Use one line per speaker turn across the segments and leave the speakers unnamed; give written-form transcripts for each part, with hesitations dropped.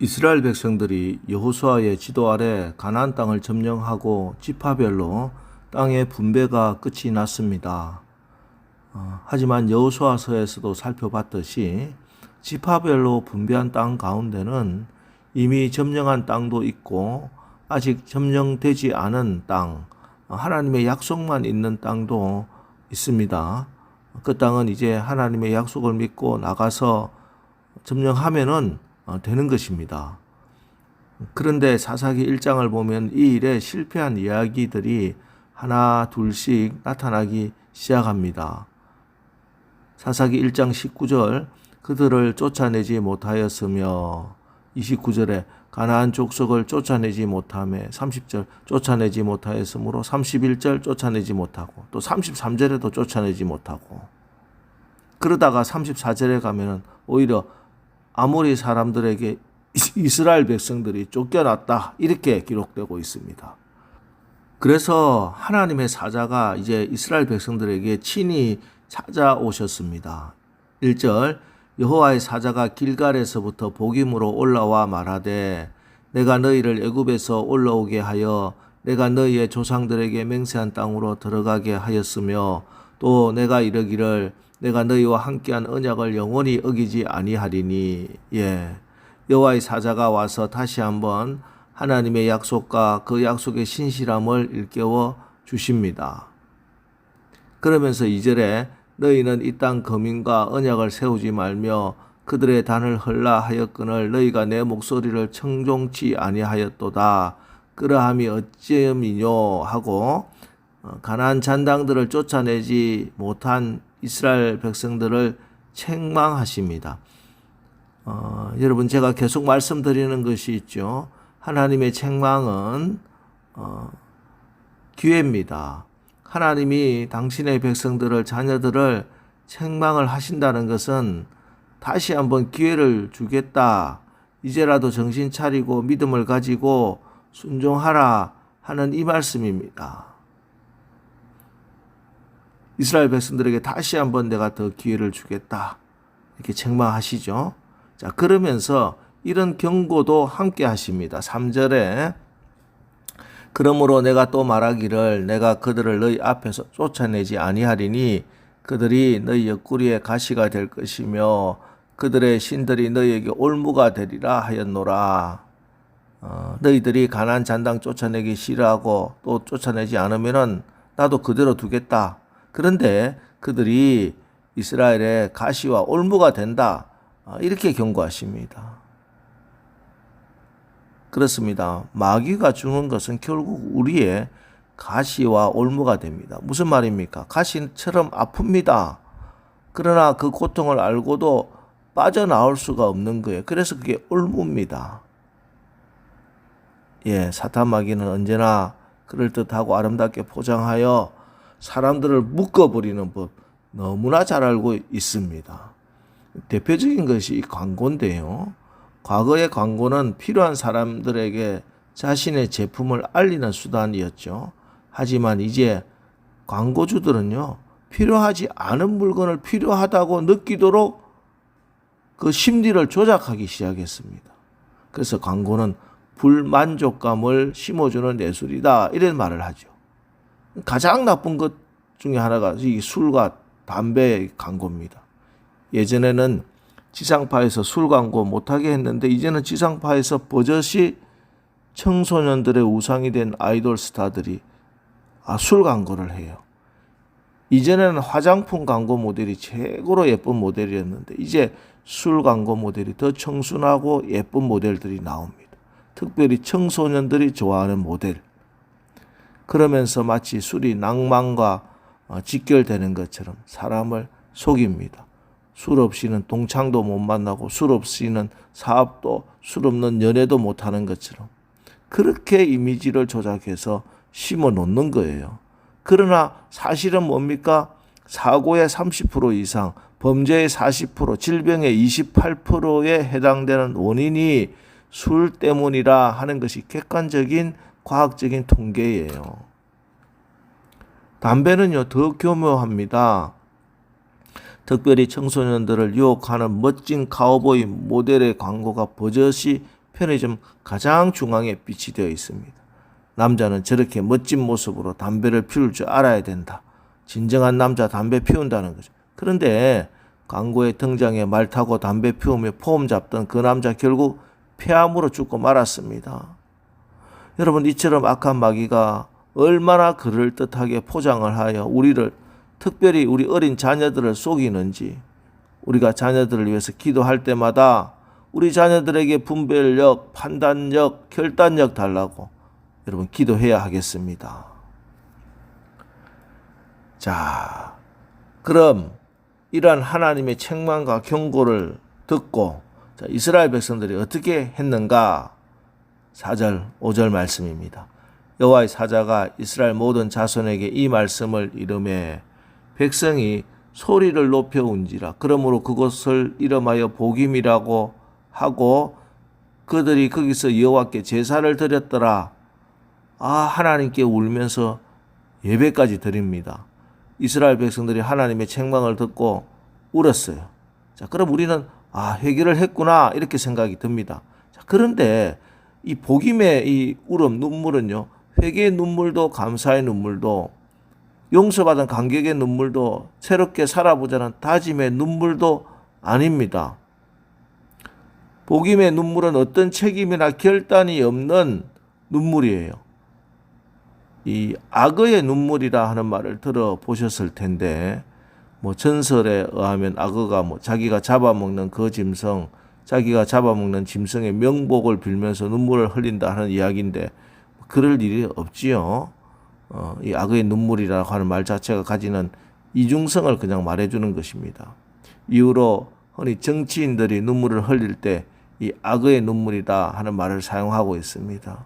이스라엘 백성들이 여호수아의 지도 아래 가나안 땅을 점령하고 지파별로 땅의 분배가 끝이 났습니다. 하지만 여호수아서에서도 살펴봤듯이 지파별로 분배한 땅 가운데는 이미 점령한 땅도 있고 아직 점령되지 않은 땅, 하나님의 약속만 있는 땅도 있습니다. 그 땅은 이제 하나님의 약속을 믿고 나가서 점령하면은 되는 것입니다. 그런데 사사기 1장을 보면 이 일에 실패한 이야기들이 하나 둘씩 나타나기 시작합니다. 사사기 1장 19절 그들을 쫓아내지 못하였으며 29절에 가나안 족속을 쫓아내지 못하며 30절 쫓아내지 못하였으므로 31절 쫓아내지 못하고 또 33절에도 쫓아내지 못하고 그러다가 34절에 가면은 오히려 아모리 사람들에게 이스라엘 백성들이 쫓겨났다 이렇게 기록되고 있습니다. 그래서 하나님의 사자가 이제 이스라엘 백성들에게 친히 찾아오셨습니다. 1절 여호와의 사자가 길갈에서부터 복임으로 올라와 말하되 내가 너희를 애굽에서 올라오게 하여 내가 너희의 조상들에게 맹세한 땅으로 들어가게 하였으며 또 내가 이르기를 내가 너희와 함께한 언약을 영원히 어기지 아니하리니. 여호와의 사자가 와서 다시 한번 하나님의 약속과 그 약속의 신실함을 일깨워 주십니다. 그러면서 2절에 너희는 이 땅 거민과 언약을 세우지 말며 그들의 단을 헐라 하였거늘 너희가 내 목소리를 청종치 아니하였도다. 그러함이 어찌음이뇨 하고 가나안 잔당들을 쫓아내지 못한 이스라엘 백성들을 책망하십니다. 여러분 제가 계속 말씀드리는 것이 있죠. 하나님의 책망은 기회입니다. 하나님이 당신의 백성들을 자녀들을 책망을 하신다는 것은 다시 한번 기회를 주겠다. 이제라도 정신 차리고 믿음을 가지고 순종하라 하는 이 말씀입니다. 이스라엘 백성들에게 다시 한번 내가 더 기회를 주겠다. 이렇게 책망하시죠. 자, 그러면서 이런 경고도 함께 하십니다. 3절에 그러므로 내가 또 말하기를 내가 그들을 너희 앞에서 쫓아내지 아니하리니 그들이 너희 옆구리에 가시가 될 것이며 그들의 신들이 너희에게 올무가 되리라 하였노라. 너희들이 가나안 잔당 쫓아내기 싫어하고 또 쫓아내지 않으면은 나도 그대로 두겠다. 그런데 그들이 이스라엘의 가시와 올무가 된다. 이렇게 경고하십니다. 그렇습니다. 마귀가 주는 것은 결국 우리의 가시와 올무가 됩니다. 무슨 말입니까? 가시처럼 아픕니다. 그러나 그 고통을 알고도 빠져나올 수가 없는 거예요. 그래서 그게 올무입니다. 사탄 마귀는 언제나 그럴듯하고 아름답게 포장하여 사람들을 묶어버리는 법 너무나 잘 알고 있습니다. 대표적인 것이 이 광고인데요. 과거의 광고는 필요한 사람들에게 자신의 제품을 알리는 수단이었죠. 하지만 이제 광고주들은요, 필요하지 않은 물건을 필요하다고 느끼도록 그 심리를 조작하기 시작했습니다. 그래서 광고는 불만족감을 심어주는 예술이다 이런 말을 하죠. 가장 나쁜 것 중에 하나가 이 술과 담배의 광고입니다. 예전에는 지상파에서 술 광고 못하게 했는데 이제는 지상파에서 버젓이 청소년들의 우상이 된 아이돌 스타들이 술 광고를 해요. 이전에는 화장품 광고 모델이 최고로 예쁜 모델이었는데 이제 술 광고 모델이 더 청순하고 예쁜 모델들이 나옵니다. 특별히 청소년들이 좋아하는 모델. 그러면서 마치 술이 낭만과 직결되는 것처럼 사람을 속입니다. 술 없이는 동창도 못 만나고 술 없이는 사업도 술 없는 연애도 못하는 것처럼 그렇게 이미지를 조작해서 심어 놓는 거예요. 그러나 사실은 뭡니까? 사고의 30% 이상, 범죄의 40%, 질병의 28%에 해당되는 원인이 술 때문이라 하는 것이 객관적인 과학적인 통계예요. 담배는요 더 교묘합니다. 특별히 청소년들을 유혹하는 멋진 카우보이 모델의 광고가 버젓이 편의점 가장 중앙에 빛이 되어 있습니다. 남자는 저렇게 멋진 모습으로 담배를 피울 줄 알아야 된다. 진정한 남자 담배 피운다는 거죠. 그런데 광고에 등장해 말 타고 담배 피우며 폼 잡던 그 남자 결국 폐암으로 죽고 말았습니다. 여러분, 이처럼 악한 마귀가 얼마나 그럴듯하게 포장을 하여 우리를, 특별히 우리 어린 자녀들을 속이는지, 우리가 자녀들을 위해서 기도할 때마다 우리 자녀들에게 분별력, 판단력, 결단력 달라고 여러분 기도해야 하겠습니다. 자, 그럼 이러한 하나님의 책망과 경고를 듣고 이스라엘 백성들이 어떻게 했는가? 4절, 5절 말씀입니다. 여호와의 사자가 이스라엘 모든 자손에게 이 말씀을 이르매 백성이 소리를 높여 운지라. 그러므로 그곳을 이름하여 복임이라고 하고 그들이 거기서 여호와께 제사를 드렸더라. 하나님께 울면서 예배까지 드립니다. 이스라엘 백성들이 하나님의 책망을 듣고 울었어요. 자, 그럼 우리는 회개를 했구나 이렇게 생각이 듭니다. 자, 그런데 이 복임의 이 울음, 눈물은요, 회개의 눈물도 감사의 눈물도 용서받은 감격의 눈물도 새롭게 살아보자는 다짐의 눈물도 아닙니다. 복임의 눈물은 어떤 책임이나 결단이 없는 눈물이에요. 이 악어의 눈물이라 하는 말을 들어보셨을 텐데, 전설에 의하면 악어가 자기가 잡아먹는 그 짐승, 자기가 잡아먹는 짐승의 명복을 빌면서 눈물을 흘린다 하는 이야기인데, 그럴 일이 없지요. 이 악어의 눈물이라고 하는 말 자체가 가지는 이중성을 그냥 말해주는 것입니다. 이후로 흔히 정치인들이 눈물을 흘릴 때 이 악어의 눈물이다 하는 말을 사용하고 있습니다.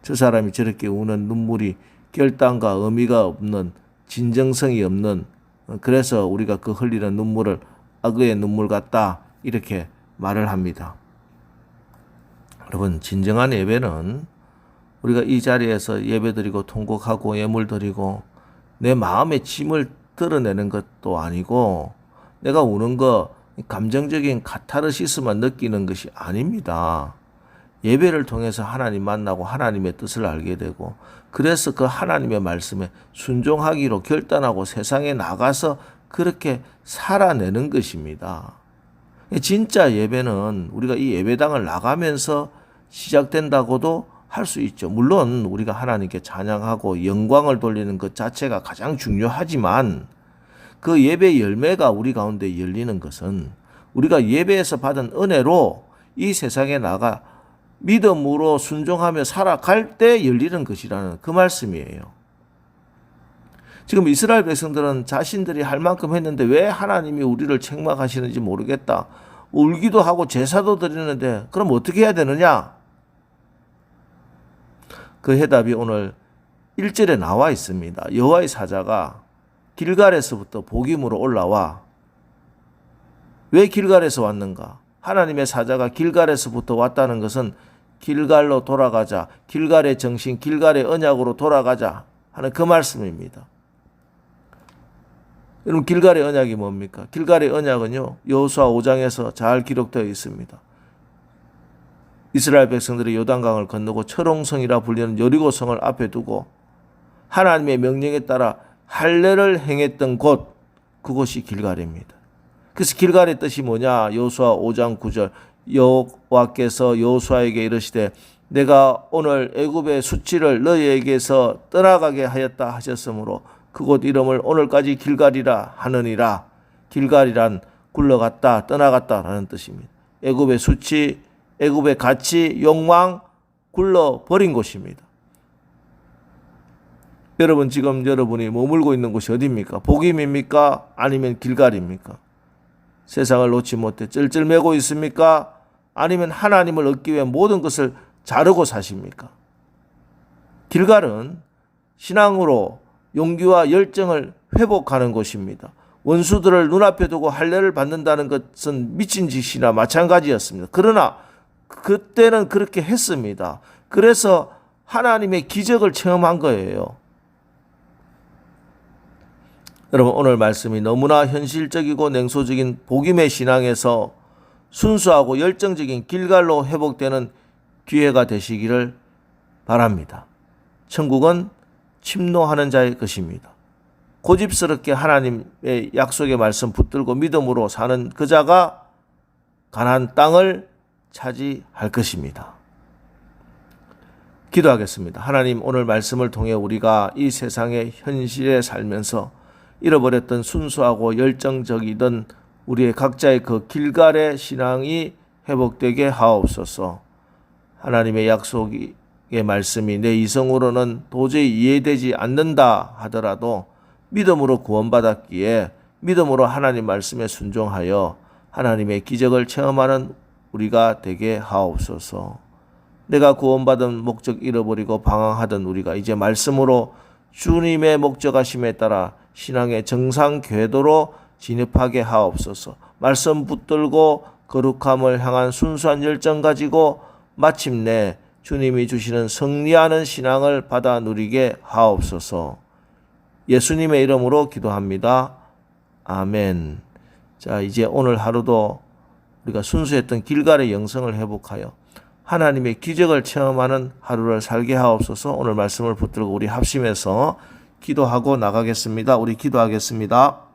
저 사람이 저렇게 우는 눈물이 결단과 의미가 없는, 진정성이 없는, 그래서 우리가 그 흘리는 눈물을 악어의 눈물 같다 이렇게 말을 합니다. 여러분, 진정한 예배는 우리가 이 자리에서 예배드리고 통곡하고 예물드리고 내 마음의 짐을 드러내는 것도 아니고 내가 우는 거 감정적인 카타르시스만 느끼는 것이 아닙니다. 예배를 통해서 하나님 만나고 하나님의 뜻을 알게 되고 그래서 그 하나님의 말씀에 순종하기로 결단하고 세상에 나가서 그렇게 살아내는 것입니다. 진짜 예배는 우리가 이 예배당을 나가면서 시작된다고도 할 수 있죠. 물론 우리가 하나님께 찬양하고 영광을 돌리는 것 자체가 가장 중요하지만 그 예배 열매가 우리 가운데 열리는 것은 우리가 예배에서 받은 은혜로 이 세상에 나가 믿음으로 순종하며 살아갈 때 열리는 것이라는 그 말씀이에요. 지금 이스라엘 백성들은 자신들이 할 만큼 했는데 왜 하나님이 우리를 책망하시는지 모르겠다. 울기도 하고 제사도 드리는데 그럼 어떻게 해야 되느냐? 그 해답이 오늘 1절에 나와 있습니다. 여호와의 사자가 길갈에서부터 복임으로 올라와. 왜 길갈에서 왔는가? 하나님의 사자가 길갈에서부터 왔다는 것은 길갈로 돌아가자, 길갈의 정신, 길갈의 언약으로 돌아가자 하는 그 말씀입니다. 여러분, 길갈의 언약이 뭡니까? 길갈의 언약은요, 여호수아 5장에서 잘 기록되어 있습니다. 이스라엘 백성들이 요단강을 건너고 철옹성이라 불리는 여리고성을 앞에 두고 하나님의 명령에 따라 할례를 행했던 곳, 그곳이 길갈입니다. 그래서 길갈의 뜻이 뭐냐? 여호수아 5장 9절 여호와께서 여호수아에게 이르시되 내가 오늘 애굽의 수치를 너희에게서 떠나가게 하였다 하셨으므로 그곳 이름을 오늘까지 길갈이라 하느니라. 길갈이란 굴러갔다, 떠나갔다라는 뜻입니다. 애굽의 수치, 애굽의 가치, 욕망 굴러버린 곳입니다. 여러분, 지금 여러분이 머물고 있는 곳이 어디입니까? 복임입니까? 아니면 길갈입니까? 세상을 놓지 못해 쩔쩔매고 있습니까? 아니면 하나님을 얻기 위해 모든 것을 자르고 사십니까? 길갈은 신앙으로 용기와 열정을 회복하는 곳입니다. 원수들을 눈앞에 두고 할례를 받는다는 것은 미친 짓이나 마찬가지였습니다. 그러나 그때는 그렇게 했습니다. 그래서 하나님의 기적을 체험한 거예요. 여러분, 오늘 말씀이 너무나 현실적이고 냉소적인 복임의 신앙에서 순수하고 열정적인 길갈로 회복되는 기회가 되시기를 바랍니다. 천국은 침노하는 자의 것입니다. 고집스럽게 하나님의 약속의 말씀 붙들고 믿음으로 사는 그 자가 가나안 땅을 차지할 것입니다. 기도하겠습니다. 하나님, 오늘 말씀을 통해 우리가 이 세상의 현실에 살면서 잃어버렸던 순수하고 열정적이던 우리의 각자의 그 길갈의 신앙이 회복되게 하옵소서. 하나님의 약속의 말씀이 내 이성으로는 도저히 이해되지 않는다 하더라도 믿음으로 구원받았기에 믿음으로 하나님 말씀에 순종하여 하나님의 기적을 체험하는 우리가 되게 하옵소서. 내가 구원받은 목적 잃어버리고 방황하던 우리가 이제 말씀으로 주님의 목적하심에 따라 신앙의 정상 궤도로 진입하게 하옵소서. 말씀 붙들고 거룩함을 향한 순수한 열정 가지고 마침내 주님이 주시는 승리하는 신앙을 받아 누리게 하옵소서. 예수님의 이름으로 기도합니다. 아멘. 자, 이제 오늘 하루도 우리가 순수했던 길갈의 영성을 회복하여 하나님의 기적을 체험하는 하루를 살게 하옵소서. 오늘 말씀을 붙들고 우리 합심해서 기도하고 나가겠습니다. 우리 기도하겠습니다.